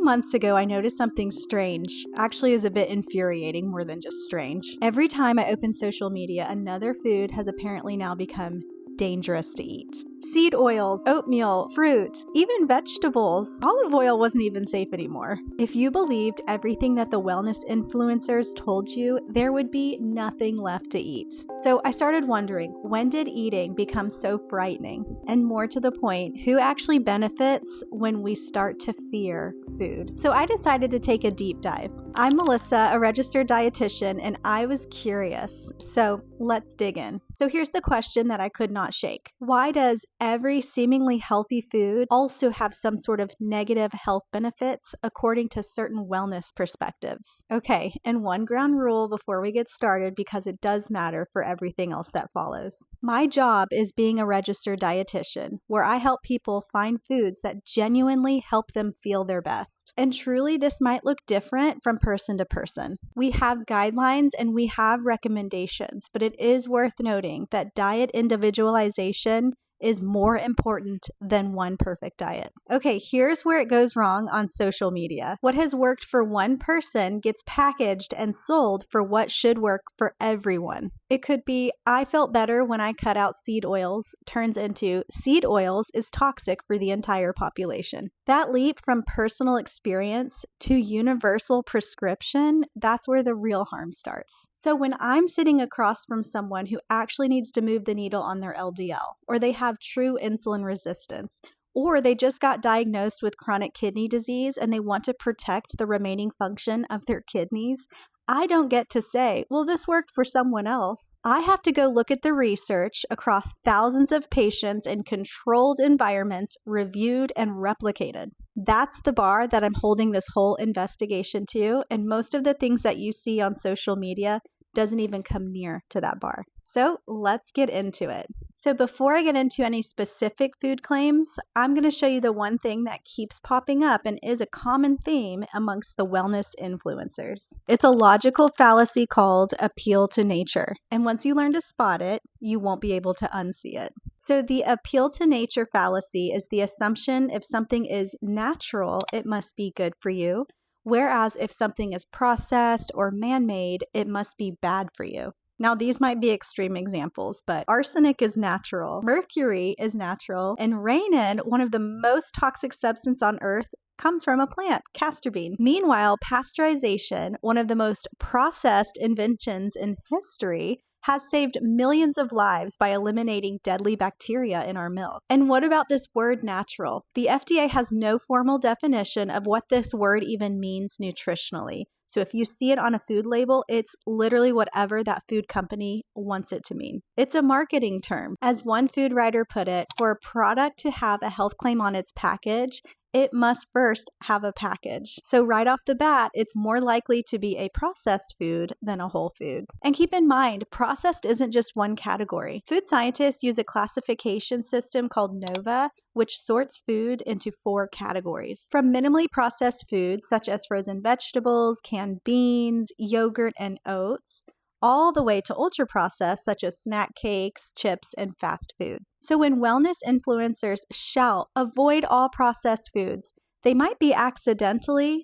few months ago, I noticed something strange. Actually, is a bit infuriating more than just strange. Every time I open social media, another food has apparently now become dangerous to eat. Seed oils, oatmeal, fruit, even vegetables. Olive oil wasn't even safe anymore. If you believed everything that the wellness influencers told you, there would be nothing left to eat. So I started wondering, when did eating become so frightening? And more to the point, who actually benefits when we start to fear food? So I decided to take a deep dive. I'm Melissa, a registered dietitian, and I was curious. So let's dig in. So here's the question that I could not shake. Why does every seemingly healthy food also have some sort of negative health benefits according to certain wellness perspectives? Okay, and one ground rule before we get started, because it does matter for everything else that follows. My job is being a registered dietitian, where I help people find foods that genuinely help them feel their best. And truly, this might look different from person to person. We have guidelines and we have recommendations, but it is worth noting that diet individualization is more important than one perfect diet. Okay, here's where it goes wrong on social media. What has worked for one person gets packaged and sold for what should work for everyone. It could be, I felt better when I cut out seed oils, turns into seed oils is toxic for the entire population. That leap from personal experience to universal prescription, that's where the real harm starts. So when I'm sitting across from someone who actually needs to move the needle on their LDL, or they have true insulin resistance, or they just got diagnosed with chronic kidney disease and they want to protect the remaining function of their kidneys, I don't get to say, well, this worked for someone else. I have to go look at the research across thousands of patients in controlled environments, reviewed and replicated. That's the bar that I'm holding this whole investigation to, and most of the things that you see on social media doesn't even come near to that bar. So let's get into it. So before I get into any specific food claims, I'm going to show you the one thing that keeps popping up and is a common theme amongst the wellness influencers. It's a logical fallacy called appeal to nature. And once you learn to spot it, you won't be able to unsee it. So the appeal to nature fallacy is the assumption if something is natural, it must be good for you. Whereas if something is processed or man-made, it must be bad for you. Now, these might be extreme examples, but arsenic is natural, mercury is natural, and rainin, one of the most toxic substances on earth, comes from a plant, castor bean. Meanwhile, pasteurization, one of the most processed inventions in history, has saved millions of lives by eliminating deadly bacteria in our milk. And what about this word natural? The FDA has no formal definition of what this word even means nutritionally. So if you see it on a food label, it's literally whatever that food company wants it to mean. It's a marketing term. As one food writer put it, for a product to have a health claim on its package, it must first have a package. So right off the bat, it's more likely to be a processed food than a whole food. And keep in mind, processed isn't just one category. Food scientists use a classification system called NOVA, which sorts food into 4 categories. From minimally processed foods, such as frozen vegetables, canned beans, yogurt, and oats, all the way to ultra-processed, such as snack cakes, chips, and fast food. So when wellness influencers shout, avoid all processed foods, they might be accidentally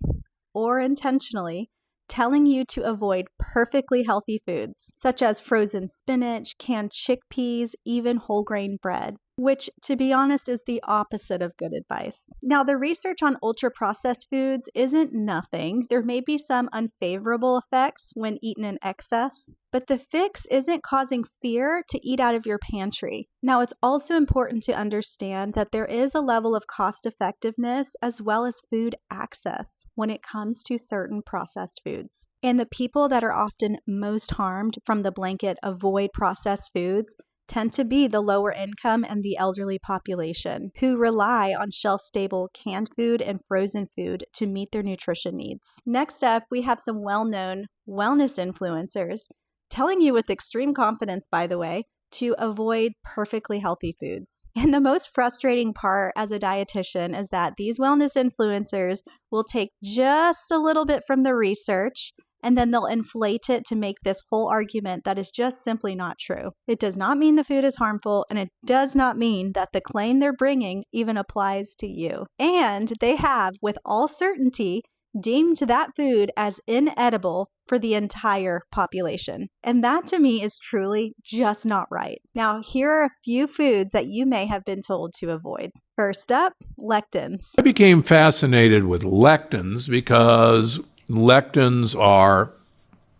or intentionally telling you to avoid perfectly healthy foods, such as frozen spinach, canned chickpeas, even whole grain bread, which, to be honest, is the opposite of good advice. Now, the research on ultra-processed foods isn't nothing. There may be some unfavorable effects when eaten in excess, but the fix isn't causing fear to eat out of your pantry. Now, it's also important to understand that there is a level of cost effectiveness as well as food access when it comes to certain processed foods. And the people that are often most harmed from the blanket avoid processed foods tend to be the lower income and the elderly population who rely on shelf-stable canned food and frozen food to meet their nutrition needs. Next up, we have some well-known wellness influencers telling you with extreme confidence, by the way, to avoid perfectly healthy foods. And the most frustrating part as a dietitian is that these wellness influencers will take just a little bit from the research and then they'll inflate it to make this whole argument that is just simply not true. It does not mean the food is harmful, and it does not mean that the claim they're bringing even applies to you. And they have, with all certainty, deemed that food as inedible for the entire population. And that to me is truly just not right. Now, here are a few foods that you may have been told to avoid. First up, lectins. I became fascinated with lectins because lectins are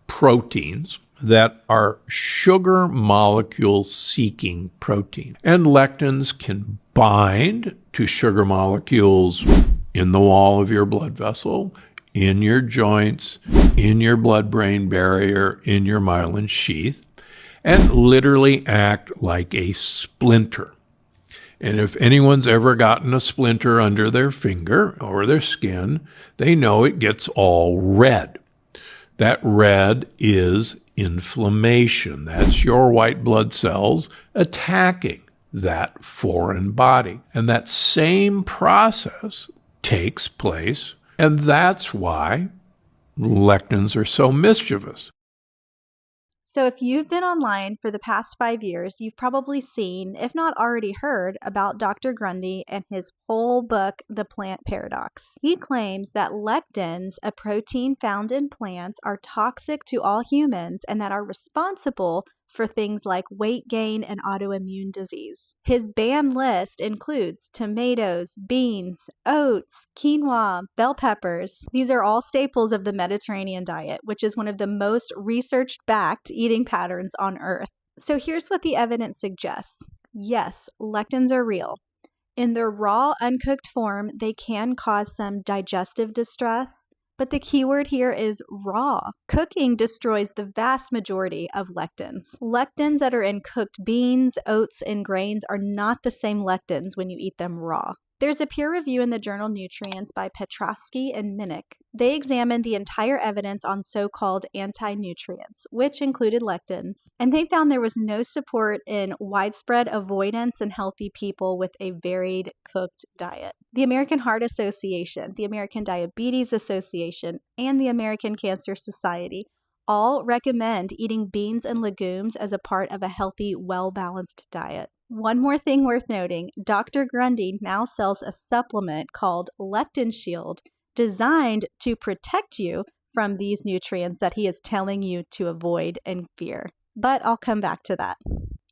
proteins that are sugar molecule seeking protein. And lectins can bind to sugar molecules in the wall of your blood vessel, in your joints, in your blood-brain barrier, in your myelin sheath, and literally act like a splinter. And if anyone's ever gotten a splinter under their finger or their skin, they know it gets all red. That red is inflammation. That's your white blood cells attacking that foreign body. And that same process takes place, and that's why lectins are so mischievous. So if you've been online for the past 5 years, you've probably seen, if not already heard, about Dr. Gundry and his whole book, The Plant Paradox. He claims that lectins, a protein found in plants, are toxic to all humans and that are responsible for things like weight gain and autoimmune disease. His ban list includes tomatoes, beans, oats, quinoa, bell peppers. These are all staples of the Mediterranean diet, which is one of the most research-backed eating patterns on Earth. So here's what the evidence suggests. Yes, lectins are real. In their raw, uncooked form, they can cause some digestive distress, but the keyword here is raw. Cooking destroys the vast majority of lectins. Lectins that are in cooked beans, oats, and grains are not the same lectins when you eat them raw. There's a peer review in the journal Nutrients by Petrosky and Minnick. They examined the entire evidence on so-called anti-nutrients, which included lectins, and they found there was no support in widespread avoidance in healthy people with a varied cooked diet. The American Heart Association, the American Diabetes Association, and the American Cancer Society all recommend eating beans and legumes as a part of a healthy, well-balanced diet. One more thing worth noting, Dr. Gundry now sells a supplement called Lectin Shield designed to protect you from these nutrients that he is telling you to avoid and fear. But I'll come back to that.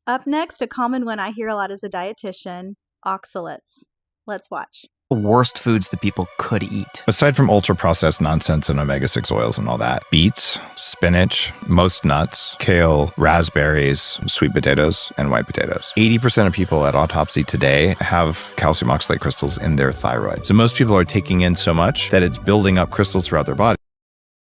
Up next, a common one I hear a lot as a dietitian, oxalates. Let's watch. Worst foods that people could eat. Aside from ultra-processed nonsense and omega-6 oils and all that, beets, spinach, most nuts, kale, raspberries, sweet potatoes, and white potatoes. 80% of people at autopsy today have calcium oxalate crystals in their thyroid. So most people are taking in so much that it's building up crystals throughout their body.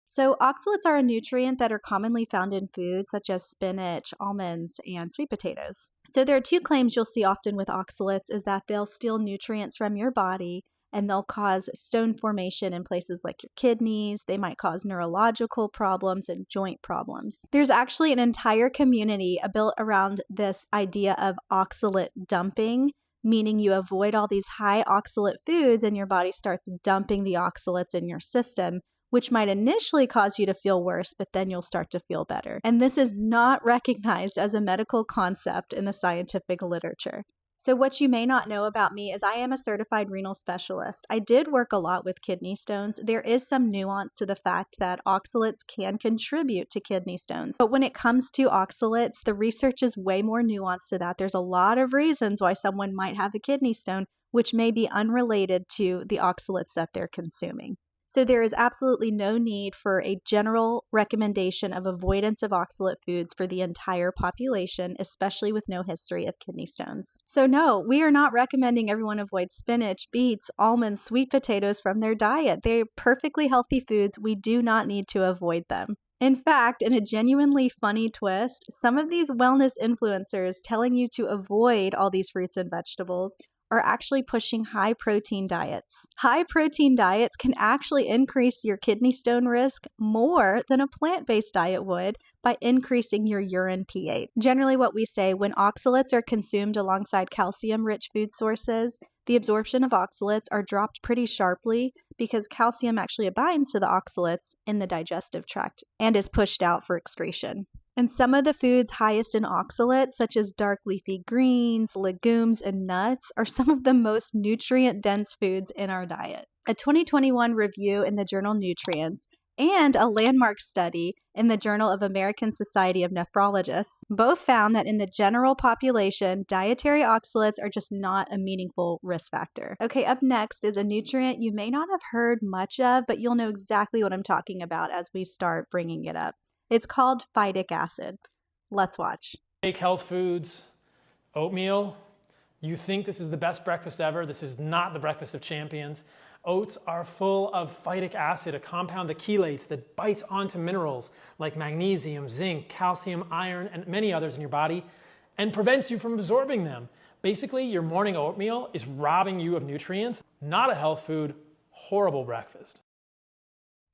So oxalates are a nutrient that are commonly found in foods such as spinach, almonds, and sweet potatoes. So there are two claims you'll see often with oxalates is that they'll steal nutrients from your body and they'll cause stone formation in places like your kidneys. They might cause neurological problems and joint problems. There's actually an entire community built around this idea of oxalate dumping, meaning you avoid all these high oxalate foods and your body starts dumping the oxalates in your system, which might initially cause you to feel worse, but then you'll start to feel better. And this is not recognized as a medical concept in the scientific literature. So what you may not know about me is I am a certified renal specialist. I did work a lot with kidney stones. There is some nuance to the fact that oxalates can contribute to kidney stones. But when it comes to oxalates, the research is way more nuanced to that. There's a lot of reasons why someone might have a kidney stone, which may be unrelated to the oxalates that they're consuming. So there is absolutely no need for a general recommendation of avoidance of oxalate foods for the entire population, especially with no history of kidney stones. So no, we are not recommending everyone avoid spinach, beets, almonds, sweet potatoes from their diet. They're perfectly healthy foods. We do not need to avoid them. In fact, in a genuinely funny twist, some of these wellness influencers telling you to avoid all these fruits and vegetables are actually pushing high protein diets. High protein diets can actually increase your kidney stone risk more than a plant-based diet would by increasing your urine pH. Generally, what we say, when oxalates are consumed alongside calcium-rich food sources, the absorption of oxalates are dropped pretty sharply because calcium actually binds to the oxalates in the digestive tract and is pushed out for excretion. And some of the foods highest in oxalates, such as dark leafy greens, legumes, and nuts, are some of the most nutrient-dense foods in our diet. A 2021 review in the journal Nutrients and a landmark study in the Journal of American Society of Nephrologists both found that in the general population, dietary oxalates are just not a meaningful risk factor. Okay, up next is a nutrient you may not have heard much of, but you'll know exactly what I'm talking about as we start bringing it up. It's called phytic acid. Let's watch. Take health foods, oatmeal. You think this is the best breakfast ever. This is not the breakfast of champions. Oats are full of phytic acid, a compound that chelates, that bites onto minerals like magnesium, zinc, calcium, iron, and many others in your body and prevents you from absorbing them. Basically, your morning oatmeal is robbing you of nutrients. Not a health food, horrible breakfast.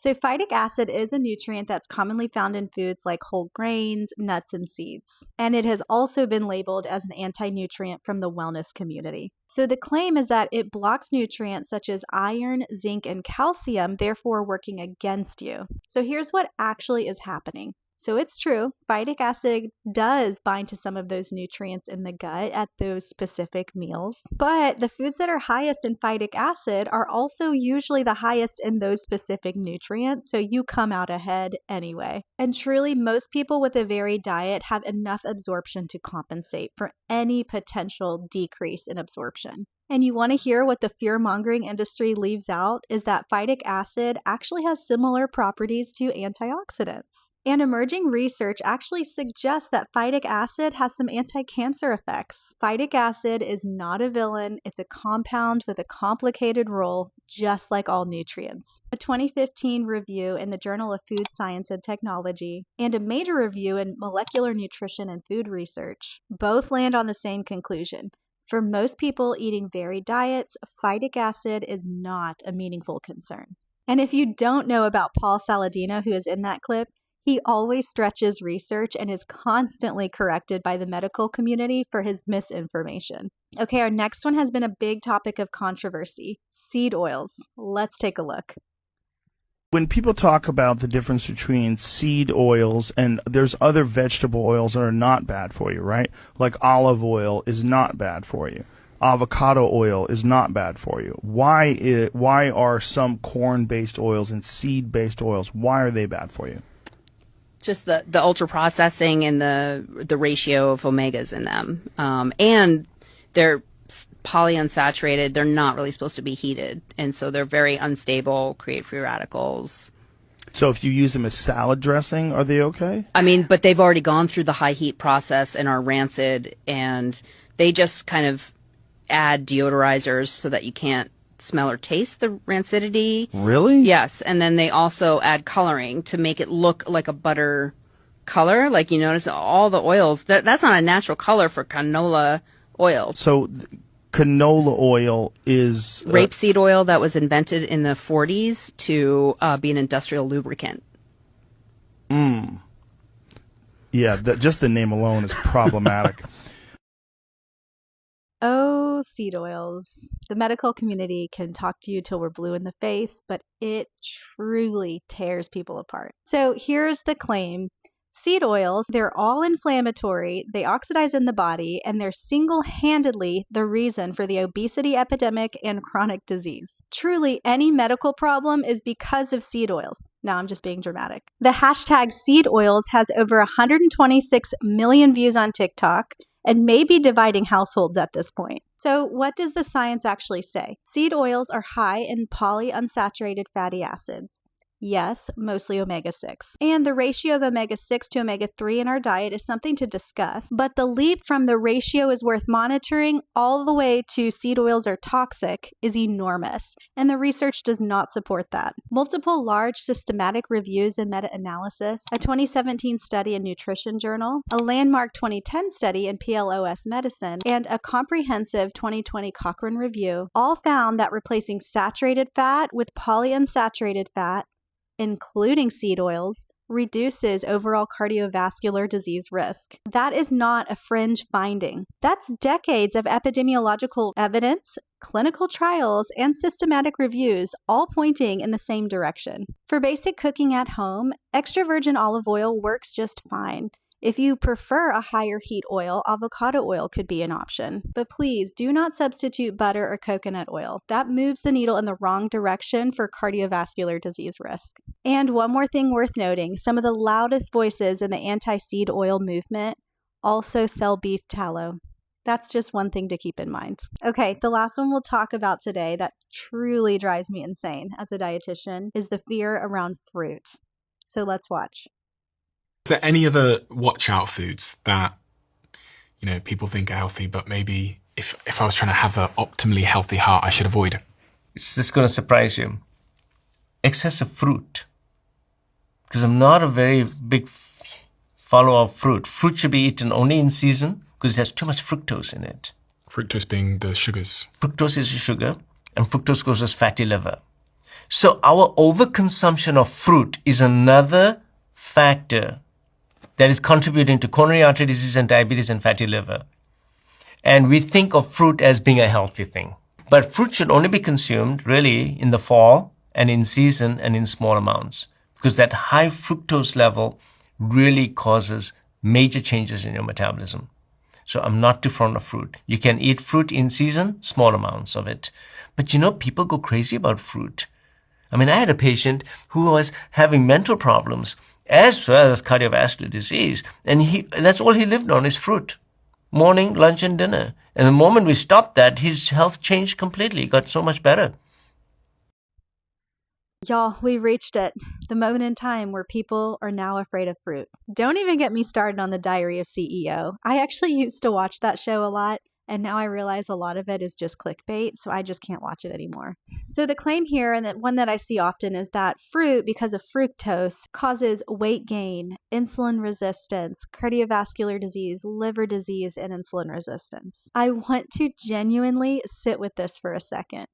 So phytic acid is a nutrient that's commonly found in foods like whole grains, nuts, and seeds. And it has also been labeled as an anti-nutrient from the wellness community. So the claim is that it blocks nutrients such as iron, zinc, and calcium, therefore working against you. So here's what actually is happening. So it's true, phytic acid does bind to some of those nutrients in the gut at those specific meals. But the foods that are highest in phytic acid are also usually the highest in those specific nutrients, so you come out ahead anyway. And truly, most people with a varied diet have enough absorption to compensate for any potential decrease in absorption. And you want to hear what the fear-mongering industry leaves out is that phytic acid actually has similar properties to antioxidants. And emerging research actually suggests that phytic acid has some anti-cancer effects. Phytic acid is not a villain, it's a compound with a complicated role, just like all nutrients. A 2015 review in the Journal of Food Science and Technology and a major review in Molecular Nutrition and Food Research both land on the same conclusion. For most people eating varied diets, phytic acid is not a meaningful concern. And if you don't know about Paul Saladino, who is in that clip, he always stretches research and is constantly corrected by the medical community for his misinformation. Okay, our next one has been a big topic of controversy: seed oils. Let's take a look. When people talk about the difference between seed oils and there's other vegetable oils that are not bad for you, right? Like olive oil is not bad for you. Avocado oil is not bad for you. Why are some corn-based oils and seed-based oils, why are they bad for you? Just the ultra processing and the ratio of omegas in them, and they're polyunsaturated. They're not really supposed to be heated, and so they're very unstable, create free radicals. So if you use them as salad dressing, are they okay? I mean, but they've already gone through the high heat process and are rancid, and they just kind of add deodorizers so that you can't smell or taste the rancidity. Really? Yes, and then they also add coloring to make it look like a butter color. Like, you notice all the oils, that's not a natural color for canola oil. So canola oil is rapeseed oil that was invented in the 40s to be an industrial lubricant. Yeah, just the name alone is problematic. Oh, seed oils. The medical community can talk to you till we're blue in the face, but it truly tears people apart. So here's the claim. Seed oils, they're all inflammatory, they oxidize in the body, and they're single-handedly the reason for the obesity epidemic and chronic disease. Truly, any medical problem is because of seed oils. Now I'm just being dramatic. The hashtag seed oils has over 126 million views on TikTok and may be dividing households at this point. So what does the science actually say? Seed oils are high in polyunsaturated fatty acids. Yes, mostly omega-6. And the ratio of omega-6 to omega-3 in our diet is something to discuss, but the leap from the ratio is worth monitoring all the way to seed oils are toxic is enormous, and the research does not support that. Multiple large systematic reviews and meta-analysis, a 2017 study in Nutrition Journal, a landmark 2010 study in PLOS Medicine, and a comprehensive 2020 Cochrane review all found that replacing saturated fat with polyunsaturated fat, including seed oils, reduces overall cardiovascular disease risk. That is not a fringe finding. That's decades of epidemiological evidence, clinical trials, and systematic reviews all pointing in the same direction. For basic cooking at home, extra virgin olive oil works just fine. If you prefer a higher heat oil, avocado oil could be an option. But please do not substitute butter or coconut oil. That moves the needle in the wrong direction for cardiovascular disease risk. And one more thing worth noting, some of the loudest voices in the anti-seed oil movement also sell beef tallow. That's just one thing to keep in mind. Okay, the last one we'll talk about today that truly drives me insane as a dietitian is the fear around fruit. So let's watch. Is there any other watch out foods that, people think are healthy, but maybe if I was trying to have an optimally healthy heart, I should avoid? It's just going to surprise you. Excessive fruit. Because I'm not a very big follower of fruit. Fruit should be eaten only in season because it has too much fructose in it. Fructose being the sugars. Fructose is a sugar, and fructose causes fatty liver. So our overconsumption of fruit is another factor that is contributing to coronary artery disease and diabetes and fatty liver. And we think of fruit as being a healthy thing. But fruit should only be consumed really in the fall and in season and in small amounts, because that high fructose level really causes major changes in your metabolism. So I'm not too fond of fruit. You can eat fruit in season, small amounts of it. But people go crazy about fruit. I mean, I had a patient who was having mental problems as well as cardiovascular disease, and that's all he lived on is fruit. Morning, lunch, and dinner. And the moment we stopped that, his health changed completely. He got so much better. Y'all, we've reached it. The moment in time where people are now afraid of fruit. Don't even get me started on the Diary of CEO. I actually used to watch that show a lot, and now I realize a lot of it is just clickbait, so I just can't watch it anymore. So the claim here, and the one that I see often, is that fruit, because of fructose, causes weight gain, insulin resistance, cardiovascular disease, liver disease, and insulin resistance. I want to genuinely sit with this for a second.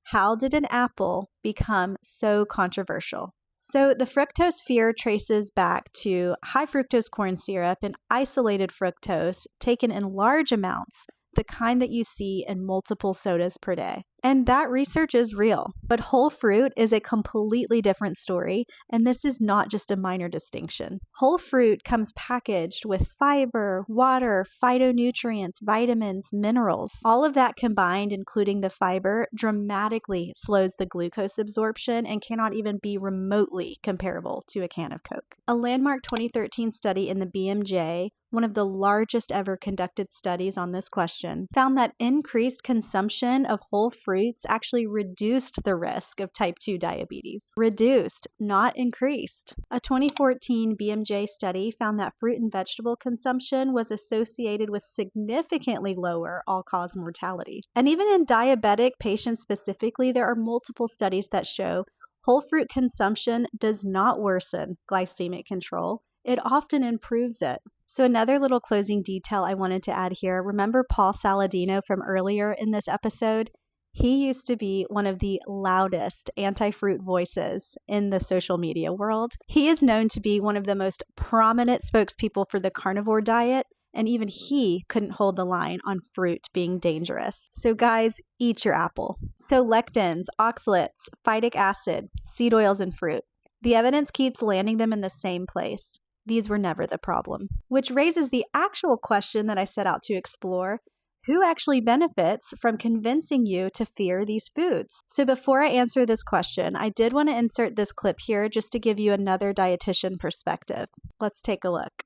How did an apple become so controversial? So the fructose fear traces back to high fructose corn syrup and isolated fructose taken in large amounts, the kind that you see in multiple sodas per day. And that research is real. But whole fruit is a completely different story, and this is not just a minor distinction. Whole fruit comes packaged with fiber, water, phytonutrients, vitamins, minerals. All of that combined, including the fiber, dramatically slows the glucose absorption and cannot even be remotely comparable to a can of Coke. A landmark 2013 study in the BMJ, one of the largest ever conducted studies on this question, found that increased consumption of whole fruits actually reduced the risk of type 2 diabetes. Reduced, not increased. A 2014 BMJ study found that fruit and vegetable consumption was associated with significantly lower all-cause mortality. And even in diabetic patients specifically, there are multiple studies that show whole fruit consumption does not worsen glycemic control. It often improves it. So another little closing detail I wanted to add here, remember Paul Saladino from earlier in this episode? He used to be one of the loudest anti-fruit voices in the social media world. He is known to be one of the most prominent spokespeople for the carnivore diet, and even he couldn't hold the line on fruit being dangerous. So guys, eat your apple. So lectins, oxalates, phytic acid, seed oils, and fruit. The evidence keeps landing them in the same place. These were never the problem. Which raises the actual question that I set out to explore. Who actually benefits from convincing you to fear these foods? So before I answer this question, I did want to insert this clip here just to give you another dietitian perspective. Let's take a look.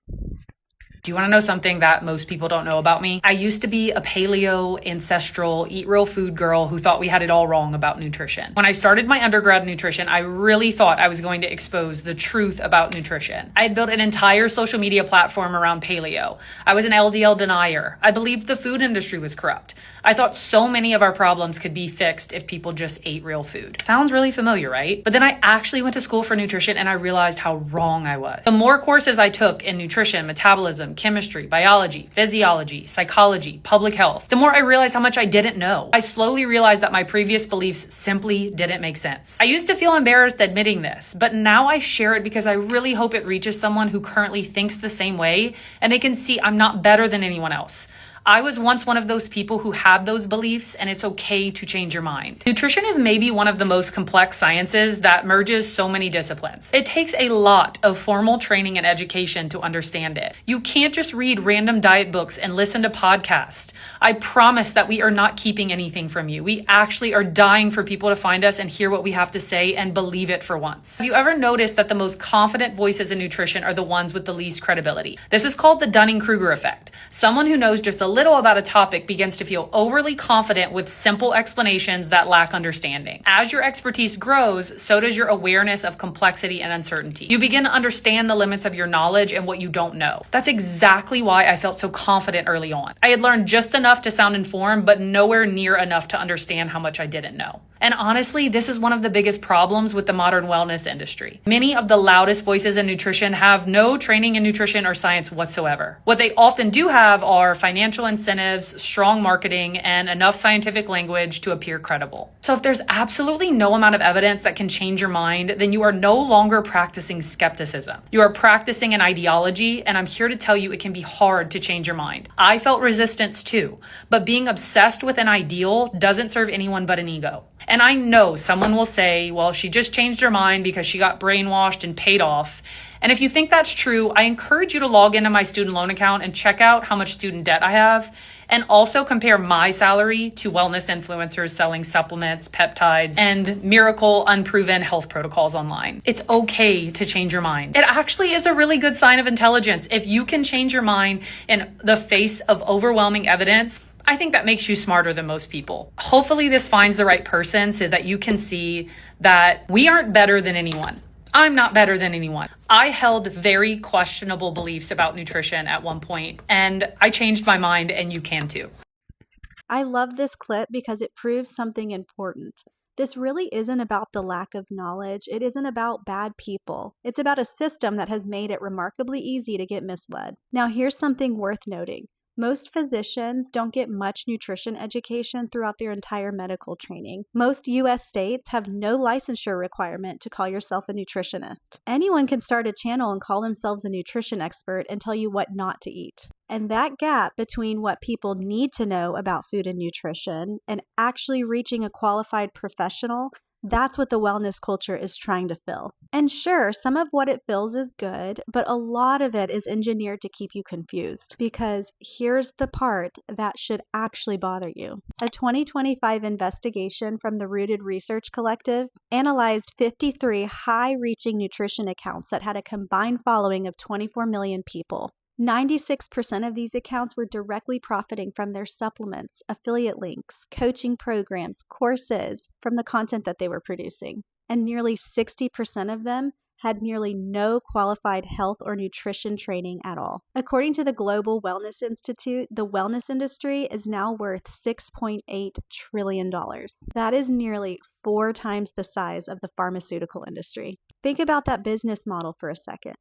Do you want to know something that most people don't know about me? I used to be a paleo, ancestral, eat real food girl who thought we had it all wrong about nutrition. When I started my undergrad in nutrition, I really thought I was going to expose the truth about nutrition. I had built an entire social media platform around paleo. I was an LDL denier. I believed the food industry was corrupt. I thought so many of our problems could be fixed if people just ate real food. Sounds really familiar, right? But then I actually went to school for nutrition and I realized how wrong I was. The more courses I took in nutrition, metabolism, chemistry, biology, physiology, psychology, public health, the more I realized how much I didn't know. I slowly realized that my previous beliefs simply didn't make sense. I used to feel embarrassed admitting this, but now I share it because I really hope it reaches someone who currently thinks the same way and they can see I'm not better than anyone else. I was once one of those people who had those beliefs, and it's okay to change your mind. Nutrition is maybe one of the most complex sciences that merges so many disciplines. It takes a lot of formal training and education to understand it. You can't just read random diet books and listen to podcasts. I promise that we are not keeping anything from you. We actually are dying for people to find us and hear what we have to say and believe it for once. Have you ever noticed that the most confident voices in nutrition are the ones with the least credibility? This is called the Dunning-Kruger effect. Someone who knows just a little about a topic begins to feel overly confident with simple explanations that lack understanding. As your expertise grows, so does your awareness of complexity and uncertainty. You begin to understand the limits of your knowledge and what you don't know. That's exactly why I felt so confident early on. I had learned just enough to sound informed, but nowhere near enough to understand how much I didn't know. And honestly, this is one of the biggest problems with the modern wellness industry. Many of the loudest voices in nutrition have no training in nutrition or science whatsoever. What they often do have are financial incentives, strong marketing, and enough scientific language to appear credible. So if there's absolutely no amount of evidence that can change your mind, then you are no longer practicing skepticism. You are practicing an ideology, and I'm here to tell you it can be hard to change your mind. I felt resistance too, but being obsessed with an ideal doesn't serve anyone but an ego. And I know someone will say, well, she just changed her mind because she got brainwashed and paid off. And if you think that's true, I encourage you to log into my student loan account and check out how much student debt I have, and also compare my salary to wellness influencers selling supplements, peptides, and miracle unproven health protocols online. It's okay to change your mind. It actually is a really good sign of intelligence. If you can change your mind in the face of overwhelming evidence, I think that makes you smarter than most people. Hopefully this finds the right person so that you can see that we aren't better than anyone. I'm not better than anyone. I held very questionable beliefs about nutrition at one point, and I changed my mind, and you can too. I love this clip because it proves something important. This really isn't about the lack of knowledge. It isn't about bad people. It's about a system that has made it remarkably easy to get misled. Now, here's something worth noting. Most physicians don't get much nutrition education throughout their entire medical training. Most U.S. states have no licensure requirement to call yourself a nutritionist. Anyone can start a channel and call themselves a nutrition expert and tell you what not to eat. And that gap between what people need to know about food and nutrition and actually reaching a qualified professional, that's what the wellness culture is trying to fill. And sure, some of what it fills is good, but a lot of it is engineered to keep you confused. Because here's the part that should actually bother you. A 2025 investigation from the Rooted Research Collective analyzed 53 high-reaching nutrition accounts that had a combined following of 24 million people. 96% of these accounts were directly profiting from their supplements, affiliate links, coaching programs, courses from the content that they were producing. And nearly 60% of them had nearly no qualified health or nutrition training at all. According to the Global Wellness Institute, the wellness industry is now worth $6.8 trillion. That is nearly 4 times the size of the pharmaceutical industry. Think about that business model for a second.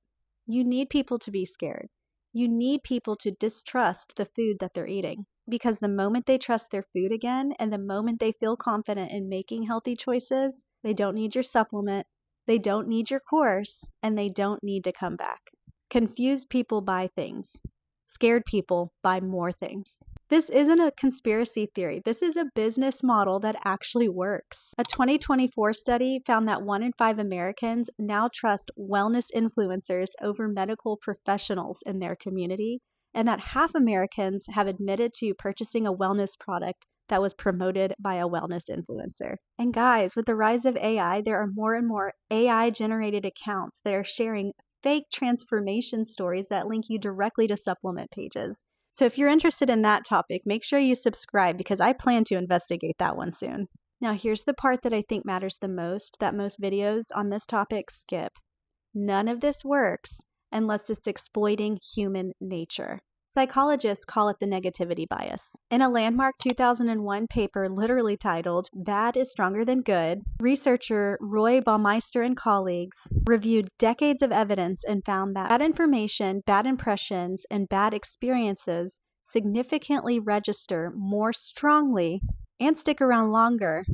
You need people to be scared. You need people to distrust the food that they're eating, because the moment they trust their food again and the moment they feel confident in making healthy choices, they don't need your supplement, they don't need your course, and they don't need to come back. Confused people buy things. Scared people buy more things. This isn't a conspiracy theory. This is a business model that actually works. A 2024 study found that 1 in 5 Americans now trust wellness influencers over medical professionals in their community, and that half Americans have admitted to purchasing a wellness product that was promoted by a wellness influencer. And guys, with the rise of AI, there are more and more AI-generated accounts that are sharing fake transformation stories that link you directly to supplement pages. So if you're interested in that topic, make sure you subscribe because I plan to investigate that one soon. Now here's the part that I think matters the most, that most videos on this topic skip. None of this works unless it's exploiting human nature. Psychologists call it the negativity bias. In a landmark 2001 paper literally titled, "Bad is Stronger Than Good," researcher Roy Baumeister and colleagues reviewed decades of evidence and found that bad information, bad impressions, and bad experiences significantly register more strongly and stick around longer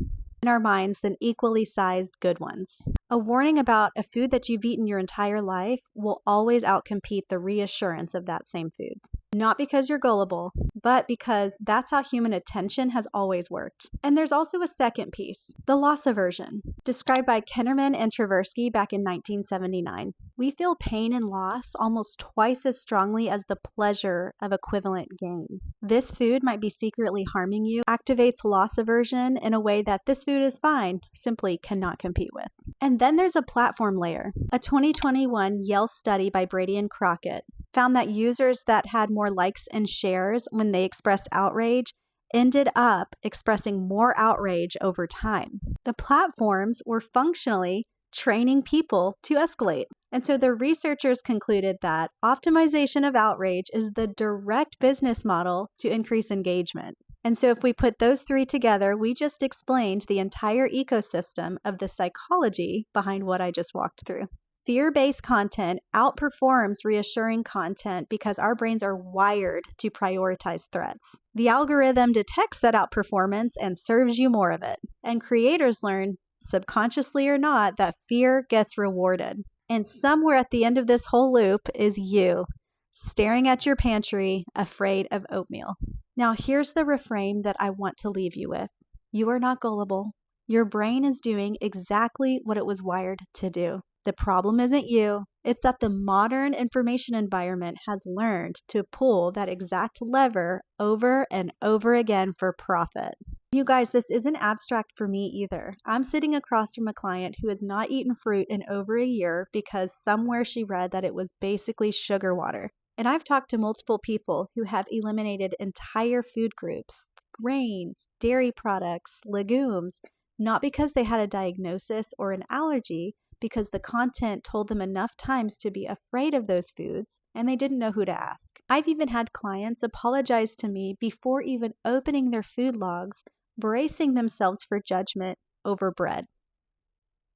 in our minds than equally sized good ones. A warning about a food that you've eaten your entire life will always outcompete the reassurance of that same food. Not because you're gullible, but because that's how human attention has always worked. And there's also a second piece, the loss aversion, described by Kennerman and Tversky back in 1979. We feel pain and loss almost twice as strongly as the pleasure of equivalent gain. This food might be secretly harming you, activates loss aversion in a way that this food is fine, simply cannot compete with. And then there's a platform layer. A 2021 Yale study by Brady and Crockett found that users that had more likes and shares when they expressed outrage ended up expressing more outrage over time. The platforms were functionally training people to escalate. And so the researchers concluded that optimization of outrage is the direct business model to increase engagement. And so if we put those three together, we just explained the entire ecosystem of the psychology behind what I just walked through. Fear-based content outperforms reassuring content because our brains are wired to prioritize threats. The algorithm detects that outperformance and serves you more of it. And creators learn, subconsciously or not, that fear gets rewarded. And somewhere at the end of this whole loop is you, staring at your pantry, afraid of oatmeal. Now here's the refrain that I want to leave you with. You are not gullible. Your brain is doing exactly what it was wired to do. The problem isn't you. It's that the modern information environment has learned to pull that exact lever over and over again for profit. You guys, this isn't abstract for me either. I'm sitting across from a client who has not eaten fruit in over a year because somewhere she read that it was basically sugar water. And I've talked to multiple people who have eliminated entire food groups, grains, dairy products, legumes, not because they had a diagnosis or an allergy, because the content told them enough times to be afraid of those foods and they didn't know who to ask. I've even had clients apologize to me before even opening their food logs, bracing themselves for judgment over bread.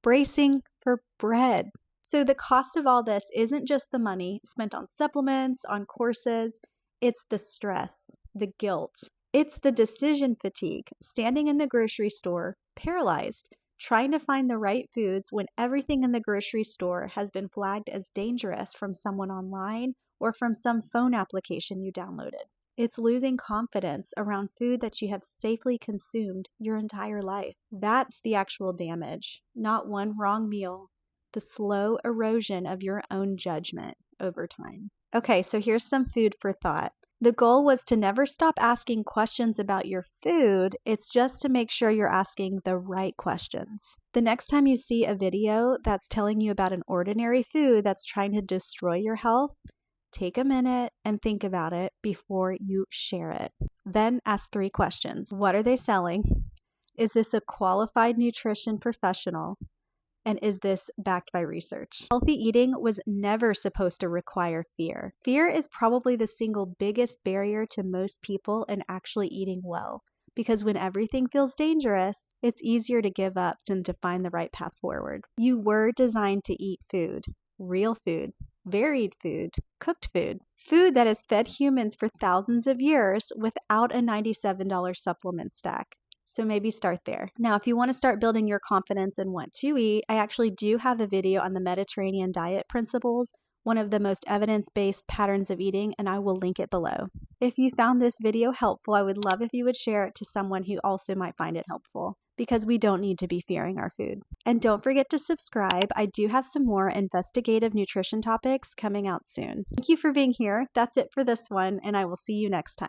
Bracing for bread. So the cost of all this isn't just the money spent on supplements, on courses, it's the stress, the guilt. It's the decision fatigue, standing in the grocery store, paralyzed, trying to find the right foods when everything in the grocery store has been flagged as dangerous from someone online or from some phone application you downloaded. It's losing confidence around food that you have safely consumed your entire life. That's the actual damage, not one wrong meal, the slow erosion of your own judgment over time. Okay, so here's some food for thought. The goal was to never stop asking questions about your food. It's just to make sure you're asking the right questions. The next time you see a video that's telling you about an ordinary food that's trying to destroy your health, take a minute and think about it before you share it. Then ask 3 questions. What are they selling? Is this a qualified nutrition professional? And is this backed by research? Healthy eating was never supposed to require fear. Fear is probably the single biggest barrier to most people in actually eating well. Because when everything feels dangerous, it's easier to give up than to find the right path forward. You were designed to eat food, real food, varied food, cooked food, food that has fed humans for thousands of years without a $97 supplement stack. So maybe start there. Now, if you want to start building your confidence in what to eat, I actually do have a video on the Mediterranean diet principles, one of the most evidence-based patterns of eating, and I will link it below. If you found this video helpful, I would love if you would share it to someone who also might find it helpful, because we don't need to be fearing our food. And don't forget to subscribe. I do have some more investigative nutrition topics coming out soon. Thank you for being here. That's it for this one, and I will see you next time.